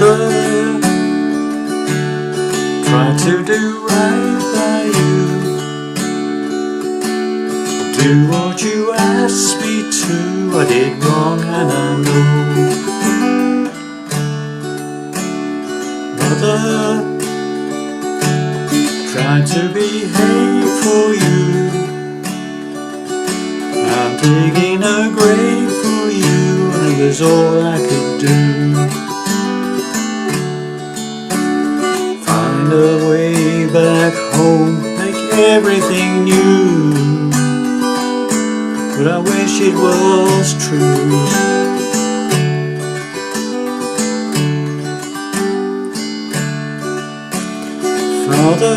Mother, try to do right by you, do what you asked me to. I did wrong and I know. Mother, try to behave for you. I'm digging a grave for you, and it was all I could do. Find a way back home, make everything new, but I wish it was true. Father,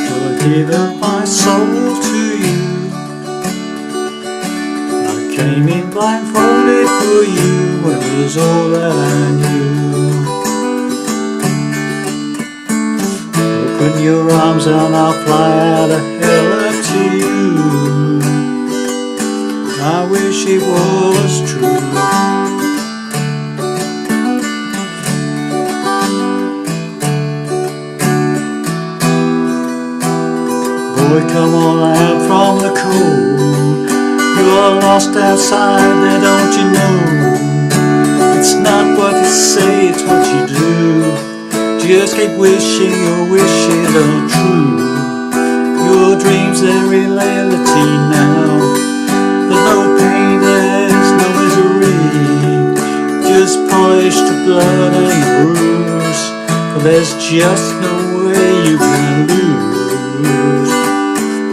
I give up my soul to you. I came in blindfolded for you, when it was all that I knew. Open your arms and I'll fly out of hell up to you. I wish it was true. Boy, come on out from the cold. You're lost outside there, don't you know? It's not what you say, it's what you do. Just keep wishing your wishes are true. Your dreams, they're reality now. There's no pain, there's no misery. Just polish the blood and bruise, for there's just no way you can lose.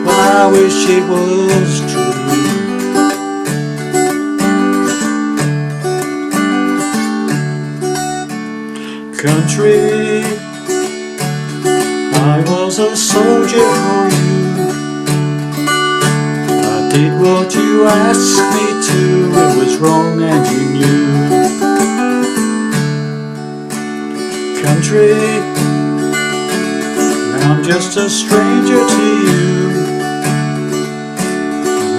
Well, I wish it was true. Country, I was a soldier for you. I did what you asked me to. It was wrong and you knew. Country, now I'm just a stranger to you.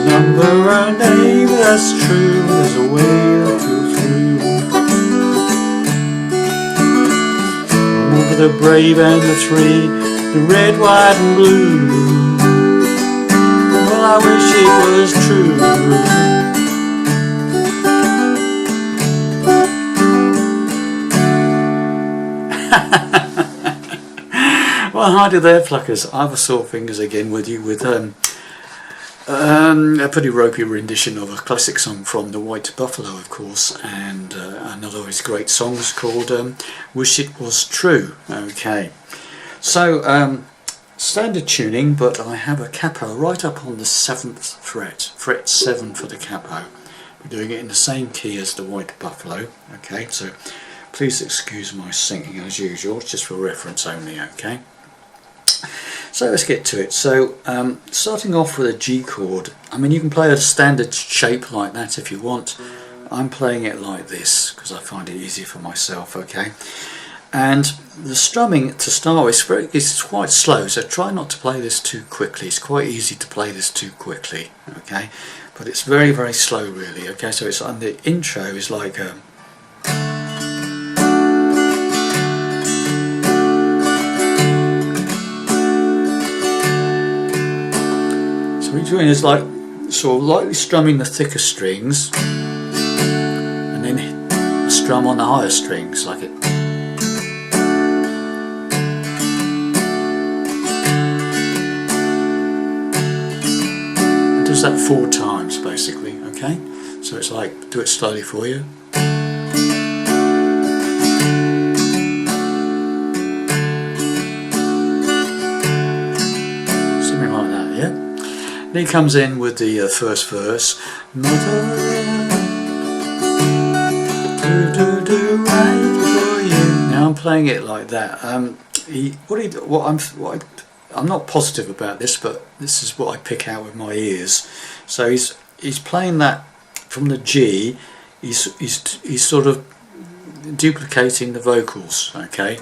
Number a name, that's true. There's a way to go through. The brave and the three, the red, white and blue. Well, I wish it was true. Well, hi there, pluckers. I have a sore fingers again with you with a pretty ropey rendition of a classic song from The White Buffalo, of course, and another of his great songs called Wish It Was True. Okay, so standard tuning, but I have a capo right up on the 7th fret 7 for the capo. We're doing it in the same key as The White Buffalo. Okay, so please excuse my singing as usual, it's just for reference only. Okay, so let's get to it. So starting off with a G chord, I mean you can play a standard shape like that if you want. I'm playing it like this because I find it easy for myself. Okay, and the strumming to start with is quite slow, so try not to play this too quickly. It's quite easy to play this too quickly, okay, but it's very, very slow really. Okay, so it's on the intro is like what you're doing is like sort of lightly strumming the thicker strings and then strum on the higher strings like it. It does that 4 times basically, okay? So it's like, do it slowly for you. Something like that, yeah? Then he comes in with the first verse. Mother, do right for you. Now I'm playing it like that. I'm not positive about this, but this is what I pick out with my ears. So he's playing that from the G. He's sort of duplicating the vocals. Okay.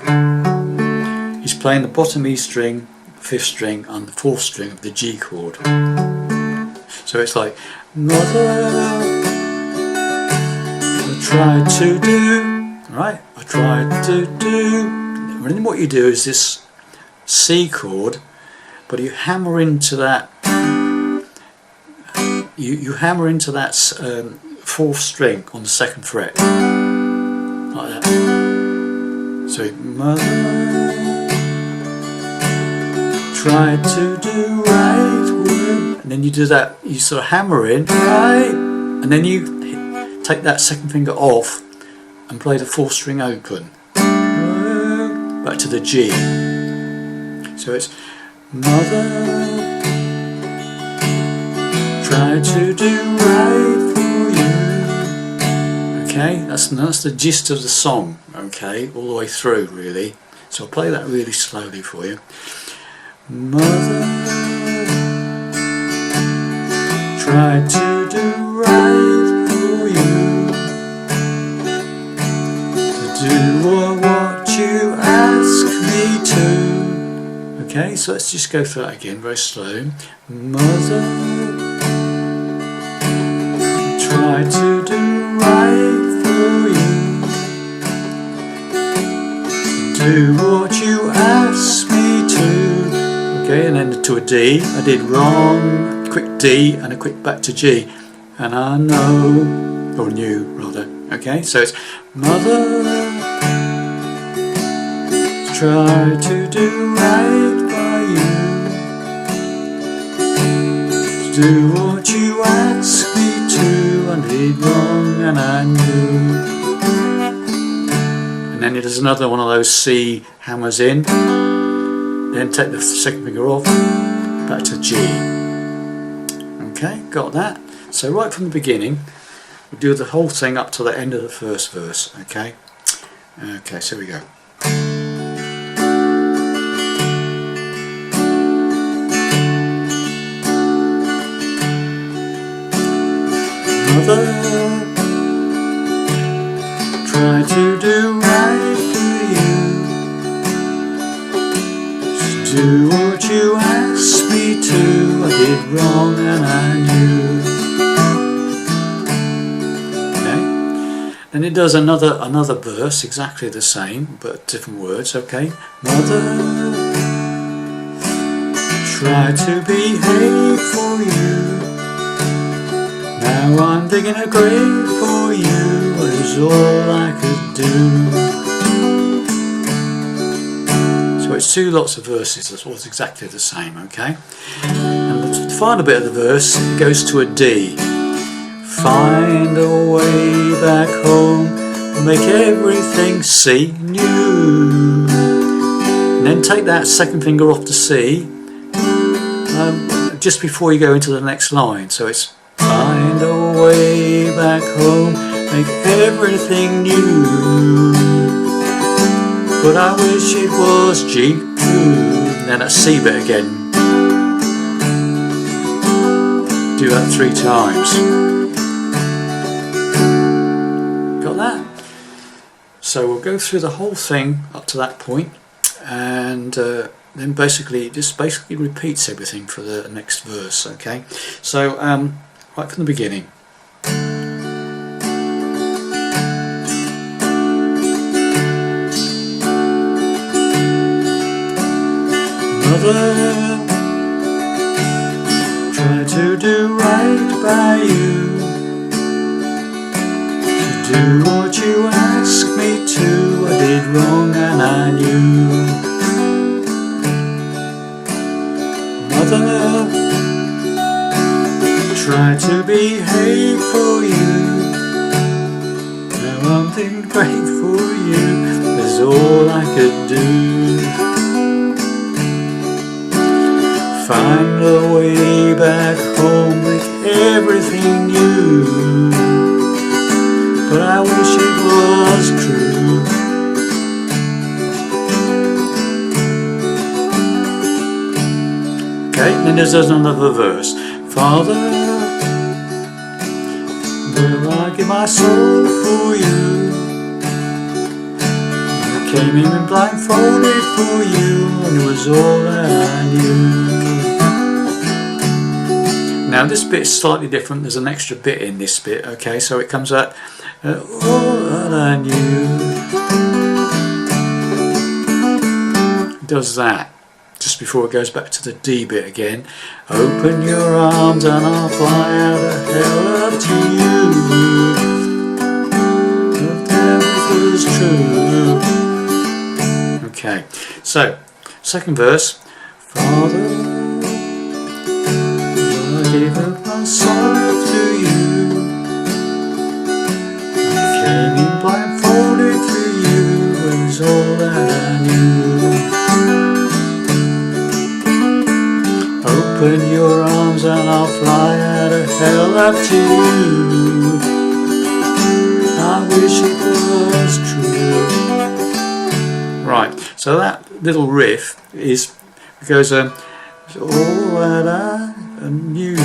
He's playing the bottom E string, 5th string and the 4th string of the G chord. So it's like, Mother, I tried to do Right, I tried to do, and then what you do is this C chord, but you hammer into that, you hammer into that fourth string on the second fret, like that. So mother tried to do right, and then you do that, you sort of hammer in, right, and then you take that second finger off and play the fourth string open, back to the G. So it's mother tried to do right for you. Okay, that's the gist of the song, okay, all the way through really. So I'll play that really slowly for you. Mother tried to do right for you, to do what you ask me to. Okay, so let's just go through that again very slow. Mother tried to do right for you, do what you ask me to. Okay, and then to a D. I did wrong, quick D and a quick back to G, and I know, or knew rather. Okay, so it's mother try to do right by you, do what you ask me to, and did wrong and I knew. And then there's another one of those C hammers in, then take the second finger off, back to G. Okay, got that? So right from the beginning, we do the whole thing up to the end of the first verse, okay? Okay, so here we go. Mother, try to do right for you, to do what you asked me to. I did wrong and I knew. Okay, then it does another verse, exactly the same but different words. Okay, mother, try to behave for you. Now I'm digging a grave for you, what is all I could do. So it's two lots of verses, that's what's exactly the same, okay? And the final bit of the verse, it goes to a D. Find a way back home, make everything seem new. And then take that second finger off the C, just before you go into the next line. So it's find a way back home, make everything new. But I wish it was G. Then that C bit again. Do that 3 times. Got that? So we'll go through the whole thing up to that point, and then basically it just basically repeats everything for the next verse. Okay, so right from the beginning. Mother, try to do right by you, to do what you ask me to. I did wrong and I knew. Mother, try to behave for you. Now I'm thinking great for you, that's all I could do. Find a way back home, make everything new. But I wish it was true. Okay, then there's another verse. Father, will I give my soul for you? I came in blindfolded for you, and it was all that I knew. Now this bit's slightly different, there's an extra bit in this bit, okay, so it comes out all that I knew. It does that just before it goes back to the D bit again. Open your arms and I'll fly out of hell up to you. If that was true. Okay, so second verse. Father, I gave up my soul to you. I came in blindfolded to you. It was all that I knew. Open your arms and I'll fly out of hell up to you. I wish it was true. Right, so that little riff goes it's all that I knew.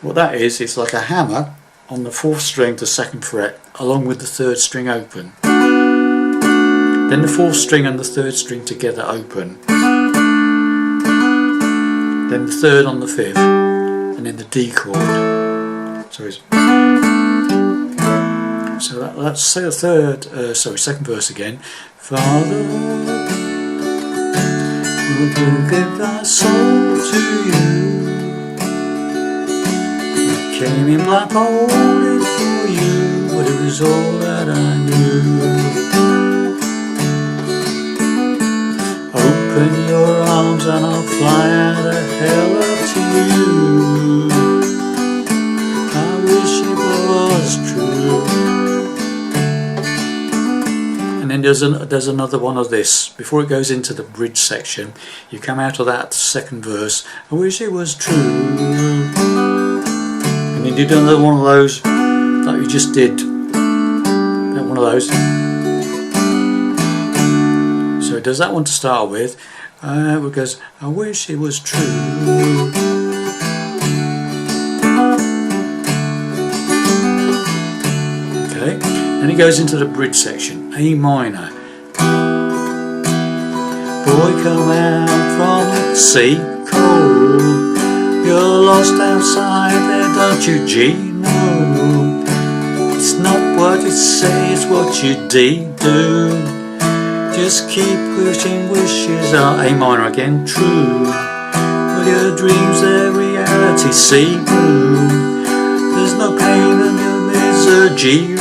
What that is, it's like a hammer on the 4th string to 2nd fret along with the 3rd string open. Then the 4th string and the 3rd string together open. Then the 3rd on the 5th, and then the D chord. So that's the 2nd verse again. Father, will you give thy soul to you? I came in blindfolded for you, but it was all that I knew. Open your arms and I'll fly out of hell up to you. I wish it was true. And then there's another one of this. Before it goes into the bridge section, you come out of that 2nd verse. I wish it was true. And then you do another one of those like you just did. That one of those. So it does that one to start with. It goes, I wish it was true. Okay, then it goes into the bridge section, A minor. Boy, come out from the sea cold. You're lost outside there, don't you, G? No, it's not what you say, it's what you do. Just keep pushing, wishes are A minor again, true. Will your dreams their reality see through? There's no pain and no misery.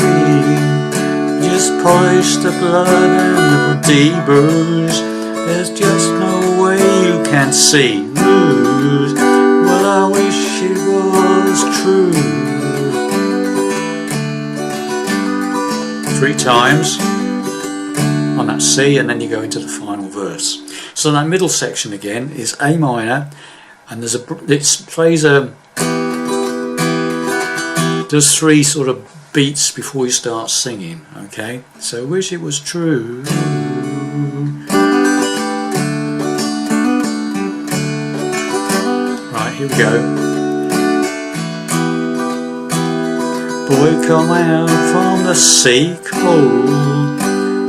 Just polish the blood and the D bruise. There's just no way you can see lose. Well, I wish it was true. 3 times on that C, and then you go into the final verse. So that middle section again is A minor, and it plays does 3 sort of beats before you start singing. Okay, so wish it was true. Right, here we go. Boy, come out from the sea cold.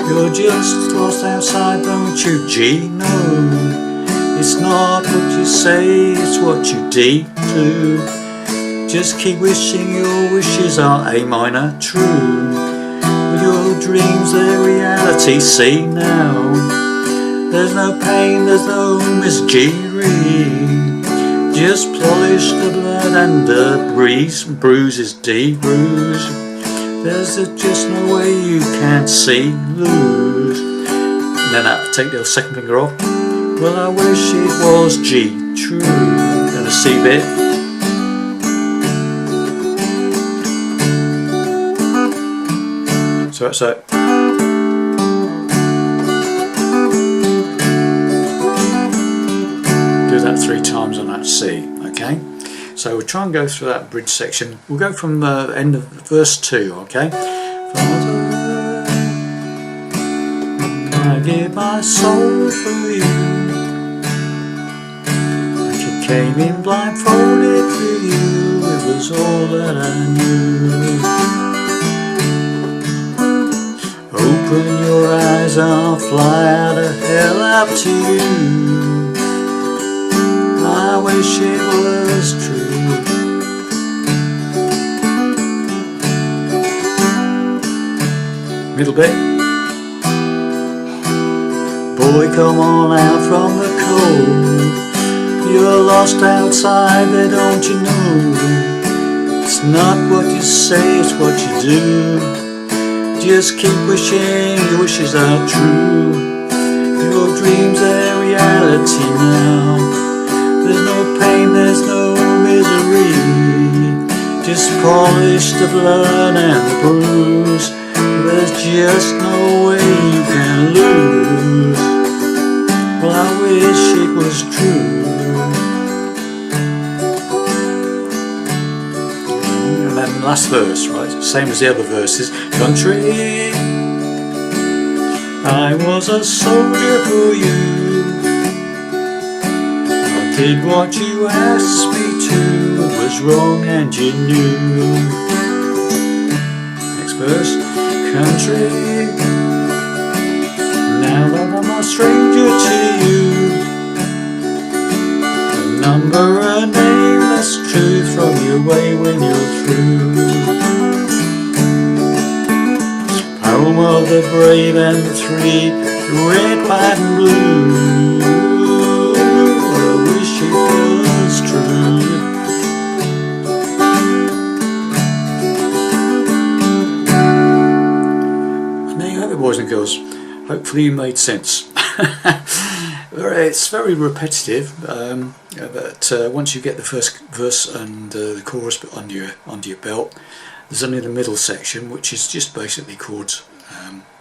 You're just lost outside, don't you, G? No, it's not what you say, it's what you do. Just keep wishing your wishes are A minor, true. With your dreams their reality see now. There's no pain, there's no misery. Just polish the blood and the bruises D bruise. There's just no way you can't see lose. And then I take the 2nd finger off. Well, I wish it was G, true. And the C bit. So that's it. Do that 3 times on that C, okay? So we'll try and go through that bridge section. We'll go from the end of verse 2, okay? Father, I give my soul for you. Like you came in blindfolded for you. It was all that I knew. Open your eyes, I'll fly out of hell up to you. I wish it was true. middle bit. Boy, come on out from the cold. You're lost outside there, don't you know? It's not what you say, it's what you do. Just keep wishing your wishes are true. Your dreams are reality now. There's no pain, there's no misery. Just polish the blood and the bruise. There's just no way you can lose. Well, I wish it was true. And then the last verse, right? Same as the other verses. Country, I was a soldier for you. I did what you asked me to. It was wrong and you knew. Next verse. Country, now that I'm a stranger to you, a number, a name, that's truth from your way when you're through. Home of the brave and the three, red, white and blue. I wish it was true. Boys and girls, hopefully you made sense. It's very repetitive, but once you get the first verse and the chorus under your belt, there's only the middle section, which is just basically chords.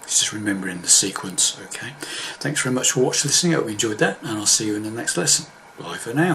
It's just remembering the sequence. Okay, thanks very much for listening. I hope you enjoyed that, and I'll see you in the next lesson. Bye for now.